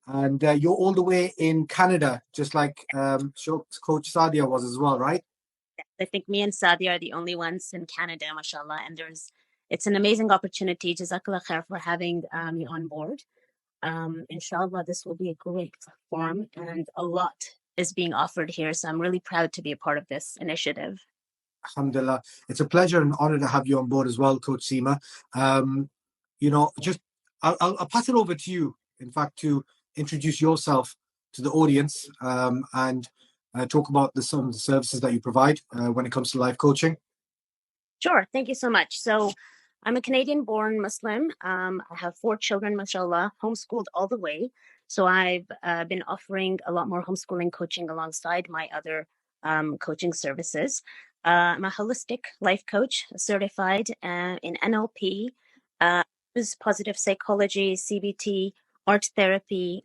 And you're all the way in Canada, just like Coach Sadia was as well, right? I think me and Sadia are the only ones in Canada, mashallah. And it's an amazing opportunity. Jazakallah khair for having me on board. Inshallah, this will be a great platform, and a lot is being offered here. So I'm really proud to be a part of this initiative. Alhamdulillah. It's a pleasure and honor to have you on board as well, Coach Seema. Just I'll pass it over to you, in fact, to introduce yourself to the audience and talk about some of the services that you provide when it comes to life coaching. Sure. Thank you so much. So I'm a Canadian-born Muslim. I have 4 children, mashallah, homeschooled all the way. So I've been offering a lot more homeschooling coaching alongside my other coaching services. I'm a holistic life coach, certified in NLP, positive psychology, CBT, art therapy,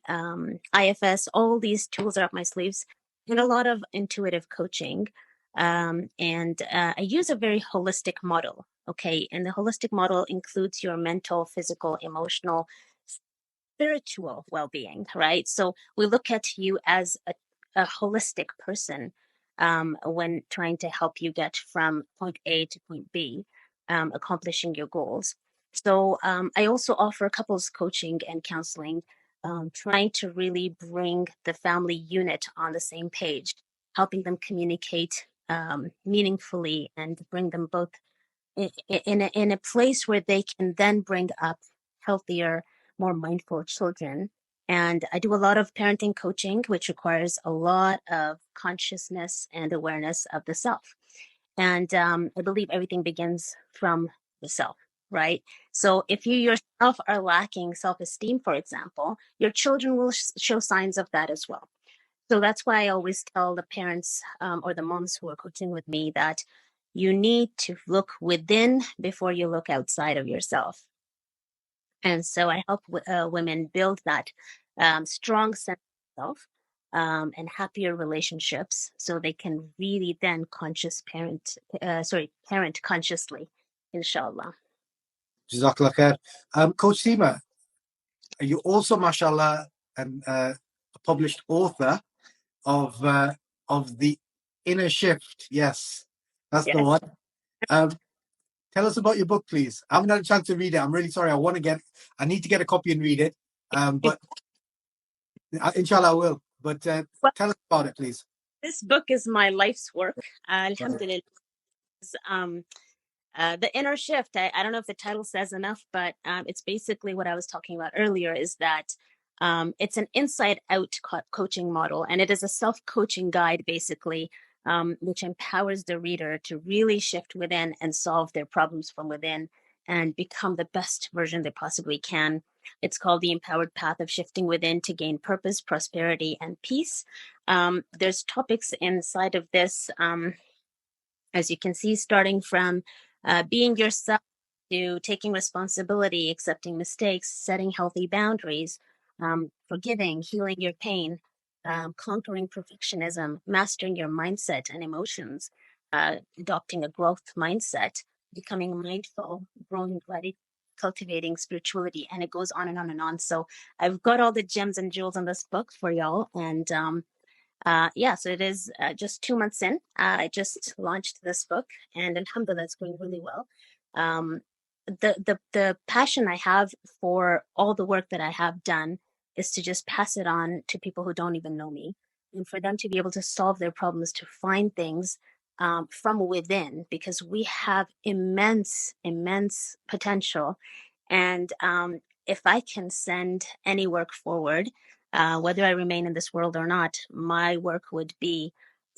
IFS. All these tools are up my sleeves, and a lot of intuitive coaching. I use a very holistic model. Okay. And the holistic model includes your mental, physical, emotional, spiritual well-being, right? So we look at you as a holistic person when trying to help you get from point A to point B, accomplishing your goals. So I also offer couples coaching and counseling, trying to really bring the family unit on the same page, helping them communicate meaningfully and bring them both in a place where they can then bring up healthier, more mindful children. And I do a lot of parenting coaching, which requires a lot of consciousness and awareness of the self. And I believe everything begins from the self, right? So if you yourself are lacking self-esteem, for example, your children will show signs of that as well. So that's why I always tell the parents or the moms who are coaching with me that you need to look within before you look outside of yourself. And so I help women build that strong sense of self and happier relationships so they can really then parent consciously, inshallah. Jazakallah khair. Coach Seema, you're also, mashallah, a published author of The Inner Shift. Yes, that's the one. Tell us about your book, please. I haven't had a chance to read it. I'm really sorry. I need to get a copy and read it. But inshallah I will. But tell us about it, please. This book is my life's work. Alhamdulillah. The Inner Shift, I don't know if the title says enough, but it's basically what I was talking about earlier, is that it's an inside-out coaching model, and it is a self-coaching guide, basically, which empowers the reader to really shift within and solve their problems from within and become the best version they possibly can. It's called The Empowered Path of Shifting Within to Gain Purpose, Prosperity, and Peace. There's topics inside of this, as you can see, starting from being yourself to taking responsibility, accepting mistakes, setting healthy boundaries, forgiving, healing your pain, conquering perfectionism, mastering your mindset and emotions, adopting a growth mindset, becoming mindful, growing ready, cultivating spirituality, and it goes on and on and on. So I've got all the gems and jewels in this book for y'all. And so it is just 2 months in. I just launched this book, and alhamdulillah, it's going really well. The passion I have for all the work that I have done is to just pass it on to people who don't even know me, and for them to be able to solve their problems, to find things from within, because we have immense potential. And if I can send any work forward, whether I remain in this world or not, my work would be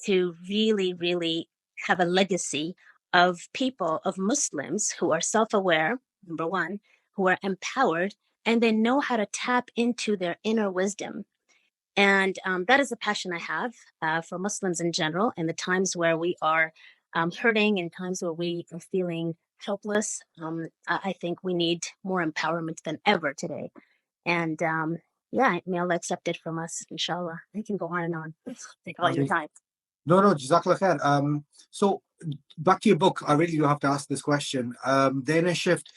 to really, really have a legacy of people, of Muslims who are self-aware, number one, who are empowered, and they know how to tap into their inner wisdom. And that is a passion I have for Muslims in general, in the times where we are hurting, in times where we are feeling helpless. I think we need more empowerment than ever today. And may Allah accept it from us, inshallah. I can go on and on. Take all your time. No, Jazakallah khair. So back to your book, I really do have to ask this question. The Inner Shift,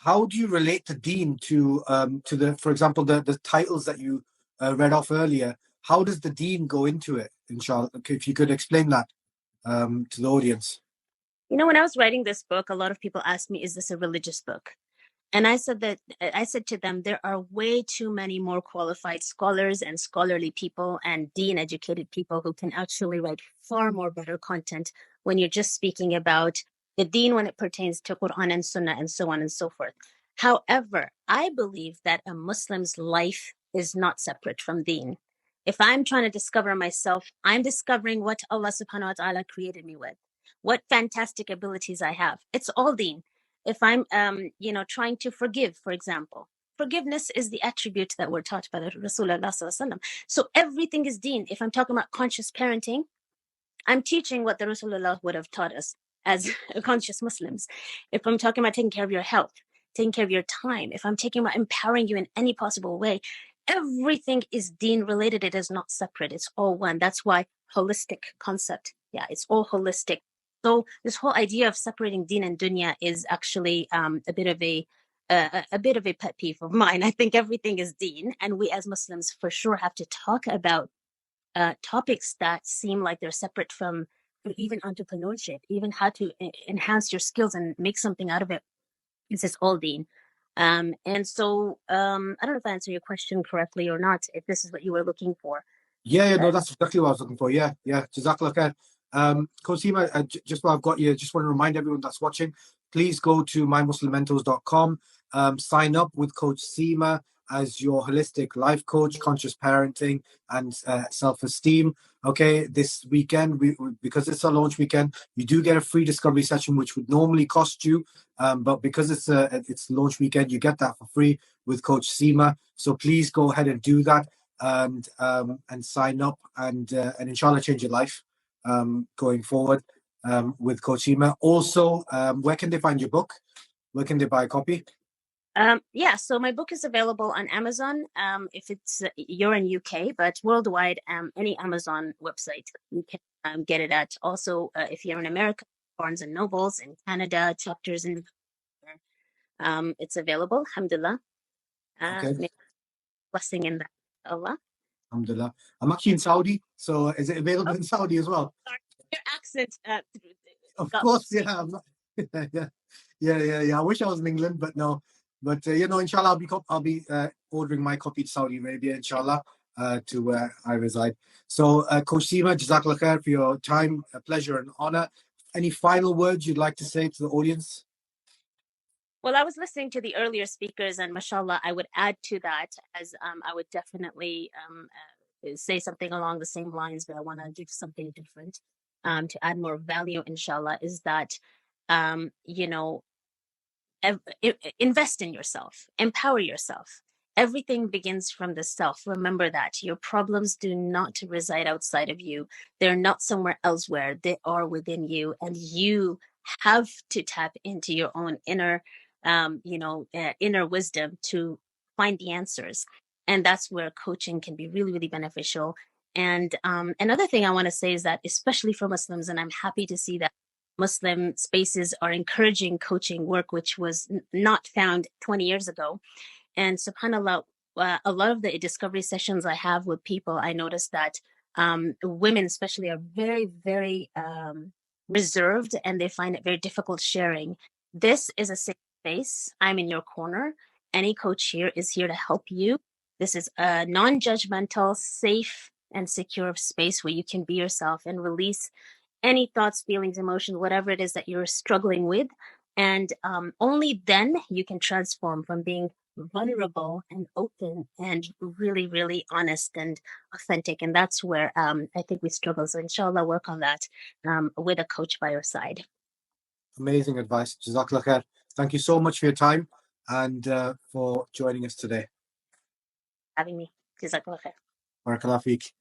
how do you relate the deen to the, for example, the titles that you read off earlier? How does the deen go into it? Inshallah, if you could explain that to the audience. You know, when I was writing this book, a lot of people asked me, is this a religious book? And I said to them, there are way too many more qualified scholars and scholarly people and deen educated people who can actually write far more better content when you're just speaking about the deen when it pertains to Quran and Sunnah and so on and so forth. However, I believe that a Muslim's life is not separate from deen. If I'm trying to discover myself, I'm discovering what Allah subhanahu wa ta'ala created me with, what fantastic abilities I have. It's all deen. If I'm trying to forgive, for example, forgiveness is the attribute that we're taught by the Rasulullah. So everything is deen. If I'm talking about conscious parenting, I'm teaching what the Rasulullah would have taught us as conscious Muslims. If I'm talking about taking care of your health, taking care of your time, if I'm talking about empowering you in any possible way, everything is deen related. It is not separate. It's all one. That's why holistic concept. Yeah, it's all holistic. So this whole idea of separating deen and dunya is actually a bit of a pet peeve of mine. I think everything is deen, and we as Muslims for sure have to talk about topics that seem like they're separate from even entrepreneurship, even how to enhance your skills and make something out of it. This is all deen. And so I don't know if I answered your question correctly or not, if this is what you were looking for. Yeah, no, that's exactly what I was looking for. Yeah. Jazakallah khair. Coach Seema, just while I've got you, just want to remind everyone that's watching, please go to mymuslimmentors.com, sign up with Coach Seema as your holistic life coach, conscious parenting, and self-esteem. Okay, this weekend, because it's a launch weekend, you do get a free discovery session, which would normally cost you, but because it's launch weekend, you get that for free with Coach Seema. So please go ahead and do that. And sign up and inshallah change your life going forward with Coach Seema. Also, where can they find your book? Where can they buy a copy? Yeah, so my book is available on Amazon. If it's you're in UK, but worldwide, any Amazon website you can get it at. Also, if you're in America, Barnes and Nobles, in Canada, Chapters in it's available. Alhamdulillah. Okay. Blessing in that, Allah. Alhamdulillah. I'm actually in Saudi, so is it available in Saudi as well? Sorry, your accent. Of course, yeah. I'm not, yeah. I wish I was in England, but no. But inshallah, I'll be ordering my copy to Saudi Arabia, inshallah, to where I reside. So, Coach Seema, Jazakallah khair for your time, a pleasure and honor. Any final words you'd like to say to the audience? Well, I was listening to the earlier speakers, and mashallah, I would add to that as I would definitely say something along the same lines, but I want to do something different to add more value, inshallah, is that, invest in yourself, empower yourself. Everything begins from the self. Remember that your problems do not reside outside of you. They're not somewhere elsewhere. They are within you, and you have to tap into your own inner wisdom to find the answers. And that's where coaching can be really, really beneficial. And another thing I want to say is that, especially for Muslims, and I'm happy to see that Muslim spaces are encouraging coaching work, which was not found 20 years ago. And subhanAllah, a lot of the discovery sessions I have with people, I noticed that women especially are very, very reserved, and they find it very difficult sharing. This is a safe space. I'm in your corner. Any coach here is here to help you. This is a non-judgmental, safe, and secure space where you can be yourself and release any thoughts, feelings, emotions, whatever it is that you're struggling with. And only then you can transform from being vulnerable and open and really, really honest and authentic. And that's where I think we struggle. So inshallah, work on that with a coach by your side. Amazing advice. Jazakallah khair. Thank you so much for your time and for joining us today. Having me. Jazakallah khair. Barakallah feek.